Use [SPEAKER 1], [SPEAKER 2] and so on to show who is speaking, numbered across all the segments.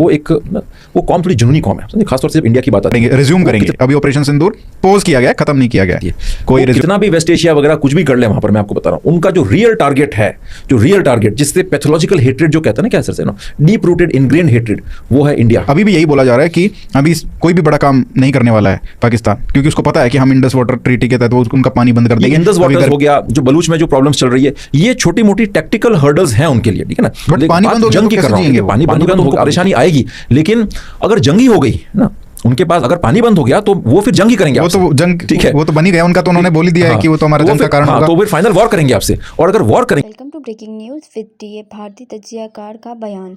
[SPEAKER 1] वो कौम थोड़ी जुनूनी कौम है, खासतौर से जब इंडिया की बात आती है।
[SPEAKER 2] रिज्यूम करेंगे, अभी ऑपरेशन सिंदूर पोज किया गया, खत्म नहीं किया गया।
[SPEAKER 1] कोई कितना भी वेस्ट एशिया वगैरह कुछ भी कर ले वहां पर, मैं आपको बता रहा हूं उनका जो रियल टारगेट जिससे पैथोलॉजिकल हेट्रेड जो कहते हैं ना, क्या सर से डीप रूटेड इनग्रेन्ड हेट्रेड, वो है इंडिया।
[SPEAKER 2] अभी भी यही बोला जा रहा है कि अभी कोई भी बड़ा काम नहीं करने वाला है पाकिस्तान, क्योंकि उसको पता है कि हम इंडस वाटर ट्रीटी के तहत उनका पानी बंद कर देंगे।
[SPEAKER 1] इंडस वाटर हो गया, जो बलूच में जो प्रॉब्लम्स चल रही है, ये छोटी मोटी टेक्टिकल हर्डल्स हैं उनके लिए, ठीक है ना।
[SPEAKER 2] बट पानी बंद हो
[SPEAKER 1] जंग की कर रहा हूं, पानी बंद होगा परेशानी आएगी, लेकिन अगर जंग ही हो गई ना उनके पास, अगर पानी बंद हो गया तो वो फिर जंग ही करेंगे।
[SPEAKER 2] वो तो जंग, ठीक है, वो तो बन ही गया उनका, तो उन्होंने बोल ही दिया है कि वो तो हमारा जंग का कारण होगा,
[SPEAKER 1] तो फिर फाइनल वॉर करेंगे आपसे। और अगर वॉर करेंगे।
[SPEAKER 3] Welcome to breaking news with DA. भारतीय तज्जियाकार का बयान।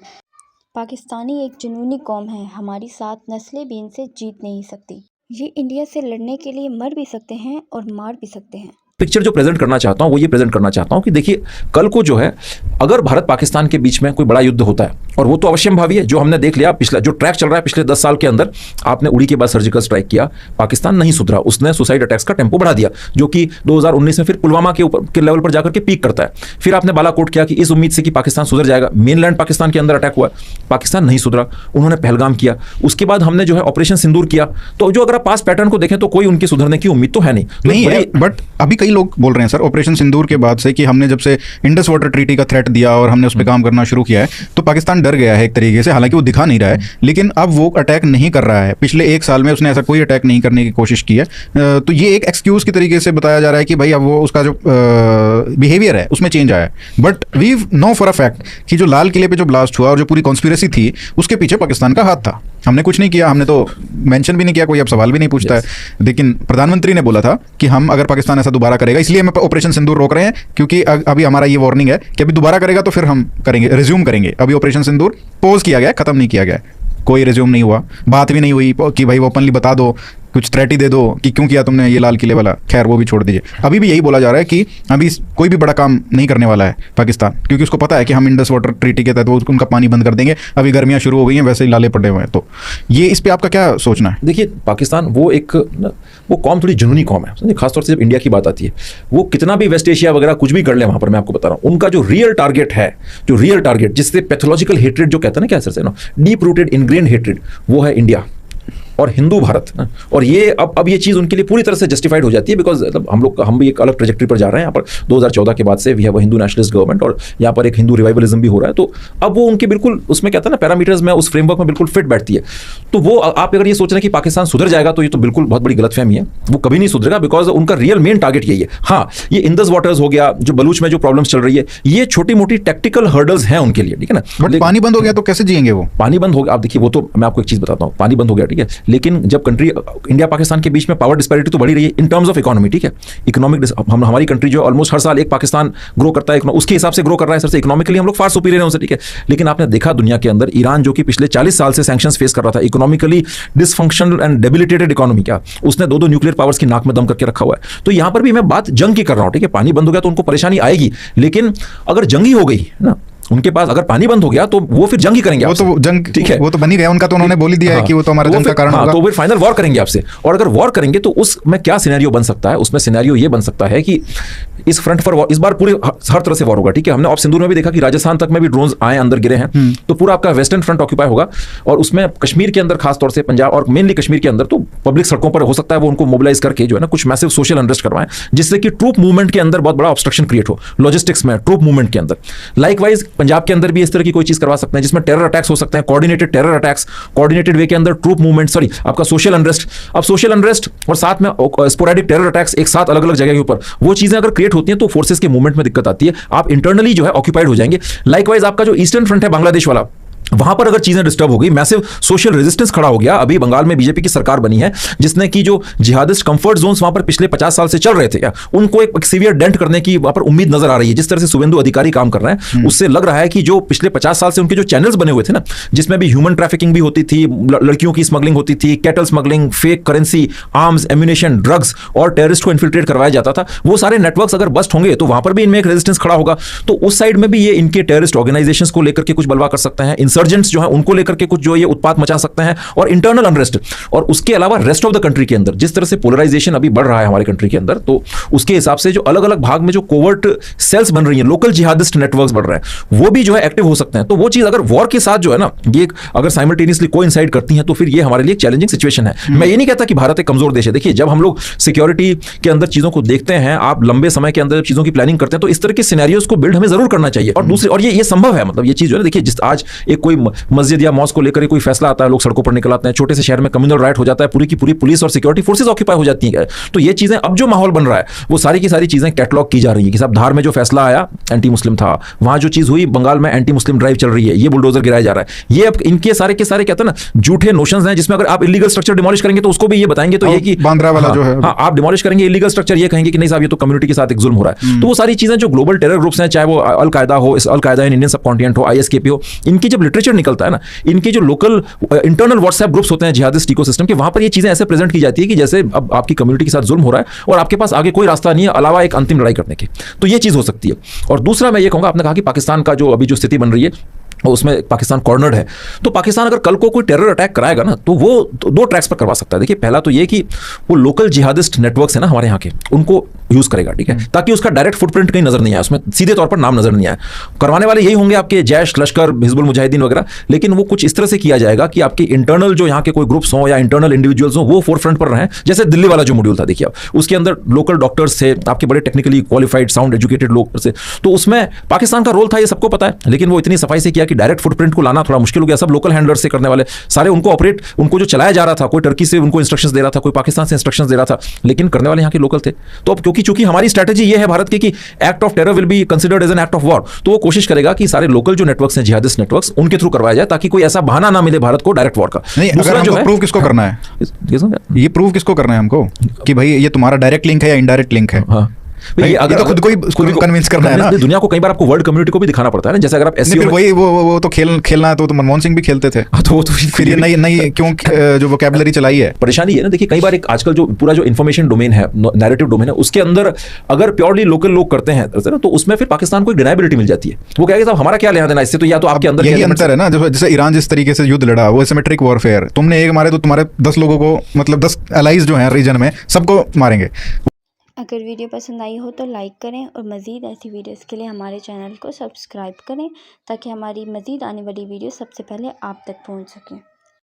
[SPEAKER 3] पाकिस्तानी एक जुनूनी कौम है, हमारी 7 नस्लें भी इनसे जीत नहीं सकती। ये इंडिया से लड़ने के लिए मर भी सकते हैं और मार भी सकते हैं।
[SPEAKER 1] पिक्चर जो प्रेजेंट करना चाहता हूं वो ये प्रेजेंट करना चाहता हूं कि देखिए, कल को जो है अगर भारत पाकिस्तान के बीच में कोई बड़ा युद्ध होता है, और वो तो अवश्यंभावी है, जो हमने देख लिया पिछला जो ट्रैक चल रहा है पिछले 10 साल के अंदर, आपने उड़ी के बाद सर्जिकल स्ट्राइक किया, पाकिस्तान नहीं सुधरा, उसने सुसाइड अटैक्स का टेम्पो बढ़ा दिया, जो कि 2019 में फिर पुलवामा के ऊपर के लेवल पर जाकर के पीक करता है। फिर आपने बालाकोट किया कि इस उम्मीद से कि पाकिस्तान सुधर जाएगा, मेनलैंड पाकिस्तान के अंदर अटैक हुआ, पाकिस्तान नहीं सुधरा, उन्होंने पहलगाम किया, उसके बाद हमने जो है ऑपरेशन सिंदूर किया। तो जो अगर आप पास पैटर्न को देखें तो कोई उनकी सुधरने की उम्मीद तो है नहीं
[SPEAKER 2] है। बट अभी कई लोग बोल रहे हैं सर, ऑपरेशन सिंदूर के बाद से कि हमने जब से इंडस वाटर ट्रीटी का थ्रेट दिया और हमने उस पर काम करना शुरू किया है, तो पाकिस्तान डर गया है एक तरीके से, हालांकि वो दिखा नहीं रहा है, लेकिन अब वो अटैक नहीं कर रहा है। पिछले 1 साल में उसने ऐसा कोई अटैक नहीं करने की कोशिश की है। तो ये एक एक्सक्यूज की तरीके से बताया जा रहा है कि भाई अब वो उसका जो बिहेवियर है उसमें चेंज आया है। But we know for a fact कि जो लाल किले पे जो ब्लास्ट हुआ और जो पूरी कॉन्स्पिरेसी थी, उसके पीछे पाकिस्तान का हाथ था। हमने कुछ नहीं किया, हमने तो मेंशन भी नहीं किया, कोई अब सवाल भी नहीं पूछता है। लेकिन प्रधानमंत्री ने बोला था कि हम अगर पाकिस्तान ऐसा दोबारा करेगा, इसलिए हम ऑपरेशन सिंदूर रोक रहे हैं, क्योंकि अभी हमारा ये वार्निंग है कि अभी दोबारा करेगा तो फिर हम करेंगे, रिज्यूम करेंगे। अभी ऑपरेशन सिंदूर पोज किया गया, खत्म नहीं किया गया, कोई रिज्यूम नहीं हुआ, बात भी नहीं हुई कि भाई ओपनली बता दो, कुछ थ्रेट ही दे दो कि क्यों किया तुमने ये लाल किले वाला। खैर वो भी छोड़ दीजिए। अभी भी यही बोला जा रहा है कि अभी कोई भी बड़ा काम नहीं करने वाला है पाकिस्तान, क्योंकि उसको पता है कि हम इंडस वाटर ट्रीटी के तहत उनका पानी बंद कर देंगे। अभी गर्मियां शुरू हो गई हैं, वैसे ही लाले पड़े हुए हैं। तो ये इस पे आपका क्या सोचना है?
[SPEAKER 1] देखिए, पाकिस्तान वो कौम थोड़ी जुनूनी कौम है, खासतौर से जब इंडिया की बात आती है। वो कितना भी वेस्ट एशिया वगैरह कुछ भी कर ले वहां पर, मैं आपको बता रहा हूं उनका जो रियल टारगेट जिससे पैथोलॉजिकल हेट्रेड जो कहते हैं ना, क्या सर से डीप रूटेड इनग्रेन्ड हेट्रेड, वो है इंडिया और हिंदू भारत। और ये अब ये चीज़ उनके लिए पूरी तरह से जस्टिफाइड हो जाती है, बिकॉज हम भी एक अलग ट्रेजेक्टरी पर जा रहे हैं। यहाँ पर 2014 के बाद से we have Hindu nationalist government, और यहाँ पर एक हिंदू रिवाइवलिज्म भी हो रहा है। तो अब वो उनके बिल्कुल उसमें कहते हैं ना पैरामीटर्स में, उस फ्रेमवर्क में बिल्कुल फिट बैठती है। तो वो आप अगर ये सोच रहे हैं कि पाकिस्तान सुधर जाएगा, तो ये तो बिल्कुल बहुत बड़ी गलतफहमी है। वो कभी नहीं सुधरेगा, बिकॉज उनका रियल मेन टारगेट यही है। हाँ, ये इंडस वाटर्स हो गया, जो बलूच में जो प्रॉब्लम्स चल रही है, ये छोटी मोटी टेक्टिकल हर्डल्स हैं उनके लिए, ठीक है ना।
[SPEAKER 2] बट पानी बंद हो गया तो कैसे जिएंगे वो?
[SPEAKER 1] पानी बंद हो गया, आप देखिए, वो तो मैं आपको एक चीज़ बताता हूँ, पानी बंद हो गया, ठीक है, लेकिन जब इंडिया पाकिस्तान के बीच में पावर डिस्पैरिटी तो बढ़ी रही है इन टर्म्स ऑफ इकोनॉमी, ठीक है। इकोनॉमिक हमारी कंट्री जो ऑलमोस्ट हर साल एक पाकिस्तान ग्रो करता है, उसके हिसाब से ग्रो कर रहा है सर से, इकोनॉमिकली हम लोग फार सुपीरियर हैं उनसे, ठीक है। लेकिन आपने देखा दुनिया के अंदर ईरान, जो कि पिछले 40 साल से सैंक्शंस फेस कर रहा था, economically dysfunctional and debilitated economy, क्या उसने 2 न्यूक्लियर पावर्स की नाक में दम करके रखा हुआ है। तो यहां पर भी मैं बात जंग की कर रहा हूं, ठीक है। पानी बंद हो गया तो उनको परेशानी आएगी, लेकिन अगर जंग ही हो गई ना उनके पास, अगर पानी बंद हो गया तो वो फिर जंग ही करेंगे।
[SPEAKER 2] वो तो जंग, ठीक है, वो तो बन ही गया उनका, तो उन्होंने बोल ही दिया है कि वो तो हमारा जंग का कारण होगा।
[SPEAKER 1] तो फिर फाइनल वॉर करेंगे आपसे। और अगर वॉर करेंगे तो उसमें क्या सिनेरियो बन सकता है? उसमें सिनेरियो ये बन सकता है कि इस फ्रंट पर वॉर, इस बार पूरे हर तरह से वॉर होगा, ठीक है। हमने ऑफ सिंदूर में भी देखा कि राजस्थान तक में भी ड्रोन्स आए, अंदर गिरे हैं। तो पूरा आपका वेस्टर्न फ्रंट ऑक्यूपाई होगा, और उसमें कश्मीर के अंदर, खासतौर से पंजाब और मेनली कश्मीर के अंदर, तो पब्लिक सड़कों पर हो सकता है वो उनको मोबिलाइज करके जो है ना कुछ मैसिव सोशल अनरेस्ट करवाएं, जिससे कि ट्रूप मूवमेंट के अंदर बहुत बड़ा ऑब्स्ट्रक्शन क्रिएट हो, लॉजिस्टिक्स में, ट्रूप मूवमेंट के अंदर। लाइकवाइज पंजाब के अंदर भी इस तरह की कोई चीज करवा सकते हैं, जिसमें टेरर अटैक्स हो सकते हैं, कोऑर्डिनेटेड टेरर अटैक्स, कोऑर्डिनेटेड वे के अंदर ट्रूप मूवमेंट, आपका सोशल अनरेस्ट। अब सोशल अनरेस्ट और साथ में स्पोरेडिक टेरर अटैक्स एक साथ अलग अलग जगह के ऊपर, वो चीजें अगर क्रिएट होती हैं तो फोर्सेस के मूवमेंट में दिक्कत आती है, आप इंटरनली जो है ऑक्यूपाइड हो जाएंगे। लाइकवाइज आपका जो ईस्टर्न फ्रंट है बांग्लादेश वाला, वहां पर अगर चीजें डिस्टर्ब हो गई, मैसिव सोशल रेजिस्टेंस खड़ा हो गया। अभी बंगाल में बीजेपी की सरकार बनी है, जिसने की जो जिहादिस्ट कंफर्ट जोन्स वहां पर पिछले 50 साल से चल रहे थे, उनको एक सीवियर डेंट करने की वहां पर उम्मीद नजर आ रही है। जिस तरह से शुभेंदु अधिकारी काम कर रहे हैं, उससे लग रहा है कि जो पिछले 50 साल से उनके जो चैनल्स बने हुए थे ना, जिसमें भी ह्यूमन ट्रैफिकिंग भी होती थी, लड़कियों की स्मगलिंग होती थी, cattle smuggling, fake currency, arms, ammunition, drugs और टेररिस्ट को इन्फिल्ट्रेट करवाया जाता था, वो सारे नेटवर्क्स अगर बस्ट होंगे तो वहां पर भी इनमें एक रेजिस्टेंस खड़ा होगा। तो उस साइड में भी ये इनके टेररिस्ट ऑर्गेनाइजेशंस को लेकर के कुछ बलवा कर सकते हैं, इंसर्ट इमरजेंट्स जो है उनको लेकर के कुछ जो ये उत्पात मचा सकते हैं, और इंटरनल अनरेस्ट, और उसके अलावा रेस्ट ऑफ द कंट्री के अंदर जिस तरह से पोलराइजेशन अभी बढ़ रहा है हमारे कंट्री के अंदर, तो उसके हिसाब से जो अलग अलग भाग में जो कोवर्ट सेल्स बन रही हैं, लोकल जिहादिस्ट नेटवर्क्स बढ़ रहे हैं, वो भी जो है एक्टिव हो सकते हैं। तो वो चीज अगर वॉर के साथ जो है ना, ये अगर साइमल्टेनियसली कोइंसाइड करती हैं तो फिर ये हमारे लिए चैलेंजिंग सिचुएशन है। मैं ये नहीं कहता कि भारत एक कमजोर देश है। देखिए, जब हम लोग सिक्योरिटी के अंदर चीजों को देखते हैं, आप लंबे समय के अंदर चीजों की प्लानिंग करते हैं, तो इस तरह के सिनेरियोज को बिल्ड हमें जरूर करना चाहिए। और दूसरे, और ये संभव है, मतलब ये चीज जो है, देखिए जिस आज एक कोई मस्जिद या मॉस्क को लेकर कोई फैसला आता है, लोग सड़कों पर निकल आते हैं, छोटे से शहर में कम्युनल राइट हो जाता है, पूरी की पूरी पुलिस और सिक्योरिटी फोर्सेज ऑक्यूपाई हो जाती है। तो ये चीजें अब जो माहौल बन रहा है, वो सारी की सारी चीजें कैटलॉग की जा रही है कि साहब धार में जो फैसला आया एंटी मुस्लिम था, वहां जो चीज हुई बंगाल में एंटी मुस्लिम ड्राइव चल रही है, ये बुलडोजर गिराया जा रहा है। ये अब इनके सारे के सारे कहते हैं ना झूठे नोशंस हैं, जिसमें अगर आप इलीगल स्ट्रक्चर डिमोलिश करेंगे तो उसको भी ये बताएंगे तो ये कि
[SPEAKER 2] बांद्रा वाला जो है,
[SPEAKER 1] हाँ, आप डिमोलिश करेंगे इलीगल स्ट्रक्चर, ये कहेंगे कि नहीं साहब ये तो कम्युनिटी के साथ एक जुल्म हो रहा है। तो वो सारी चीजें जो ग्लोबल टेरर ग्रुप्स हैं, चाहे वो अल कायदा हो, अल कायदा इन इंडियन सब कॉन्टिनेंट हो, ISKP हो, इनकी जब लिटरेचर निकलता है ना, इनके जो लोकल इंटरनल व्हाट्सएप ग्रुप्स होते हैं जिहादिस्ट इकोसिस्टम के, वहां पर ये चीजें ऐसे प्रेजेंट की जाती है कि जैसे अब आपकी कम्युनिटी के साथ जुल्म हो रहा है और आपके पास आगे कोई रास्ता नहीं है अलावा एक अंतिम लड़ाई करने के। तो ये चीज हो सकती है। और दूसरा मैं ये कहूंगा, आपने कहा कि पाकिस्तान का जो अभी जो स्थिति बन रही है उसमें पाकिस्तान कॉर्नर्ड है, तो पाकिस्तान अगर कल को कोई टेरर अटैक कराएगा ना, तो वो दो ट्रैक्स पर करवा सकता है। देखिए, पहला तो ये कि वो लोकल जिहादिस्ट नेटवर्क्स है ना हमारे यहाँ के, उनको यूज करेगा, ठीक है, ताकि उसका डायरेक्ट फुटप्रिंट कहीं नजर नहीं आए, उसमें सीधे तौर पर नाम नजर नहीं आए। करवाने वाले यही होंगे आपके जैश, लश्कर, हिजबुल मुजाहिदीन वगैरह, लेकिन वो कुछ इस तरह से किया जाएगा कि आपके इंटरनल जो यहाँ के कोई ग्रुप्स हों या इंटरनल इंडिविजुअल्स हों, वो फोरफ्रंट पर रहें। जैसे दिल्ली वाला जो मॉड्यूल था, देखिए आप, उसके अंदर लोकल डॉक्टर्स थे, आपके बड़े टेक्निकली क्वालिफाइड साउंड एजुकेटेड लोग थे, तो उसमें पाकिस्तान का रोल था, ये सबको पता है, लेकिन वो इतनी सफाई से किया कि डायरेक्ट फुटप्रिंट को लाना थोड़ा मुश्किल हो गया। सब लोकल हैंडलर से करने वाले सारे उनको ऑपरेट, उनको जो चलाया जा रहा था, कोई टर्की से उनको इंस्ट्रक्शंस दे रहा था, कोई पाकिस्तान से इंस्ट्रक्शंस दे रहा था, लेकिन करने वाले यहाँ के लोकल थे। तो अब क्योंकि चूंकि हमारी स्ट्रैटेजी ये है भारत की कि act of terror will be considered as an act of war, तो वो कोशिश करेगा कि सारे लोकल जो नेटवर्क्स हैं जिहादिस्ट नेटवर्क्स, उनके थ्रू करवाया जाए, ताकि कोई ऐसा बहाना ना मिले भारत को डायरेक्ट वॉर का।
[SPEAKER 2] नहीं, अगर हमको प्रूव किसको करना है, ये प्रूव किसको करना है हमको कि भाई ये तुम्हारा डायरेक्ट लिंक है या इनडायरेक्ट लिंक है?
[SPEAKER 1] हाँ,
[SPEAKER 2] अगर तो खुद को ही कन्विंस करना है ना,
[SPEAKER 1] दुनिया को कई बार आपको वर्ल्ड कम्युनिटी को भी दिखाना पड़ता है ना। जैसे अगर आप
[SPEAKER 2] फिर वही वो तो खेलना है, तो मनमोहन सिंह भी खेलते थे,
[SPEAKER 1] तो
[SPEAKER 2] फिर ये नई क्यों जो वोकैबुलरी चलाई है।
[SPEAKER 1] परेशानी है ना, देखिए कई बार एक आजकल जो पूरा जो इन्फॉर्मेशन डोमेन है, नैरेटिव डोमेन है, उसके अंदर अगर प्योरली लोकल लोग करते हैं तो उसमें फिर पाकिस्तान को एक डिनायबिलिटी मिल जाती है। वो कहेगा साहब हमारा क्या लेना देना इससे, तो या तो आपके अंदर
[SPEAKER 2] यही अंतर है ना, जैसे ईरान जिस तरीके से युद्ध लड़ा, वो एसिमेट्रिक वॉरफेयर, तुमने एक मारे तो तुम्हारे 10 लोगों को, मतलब 10 एलाइज जो हैं रीजन में, सबको मारेंगे।
[SPEAKER 3] अगर वीडियो पसंद आई हो तो लाइक करें और मज़ीद ऐसी वीडियोस के लिए हमारे चैनल को सब्सक्राइब करें, ताकि हमारी मज़ीद आने वाली वीडियो सबसे पहले आप तक पहुंच सकें।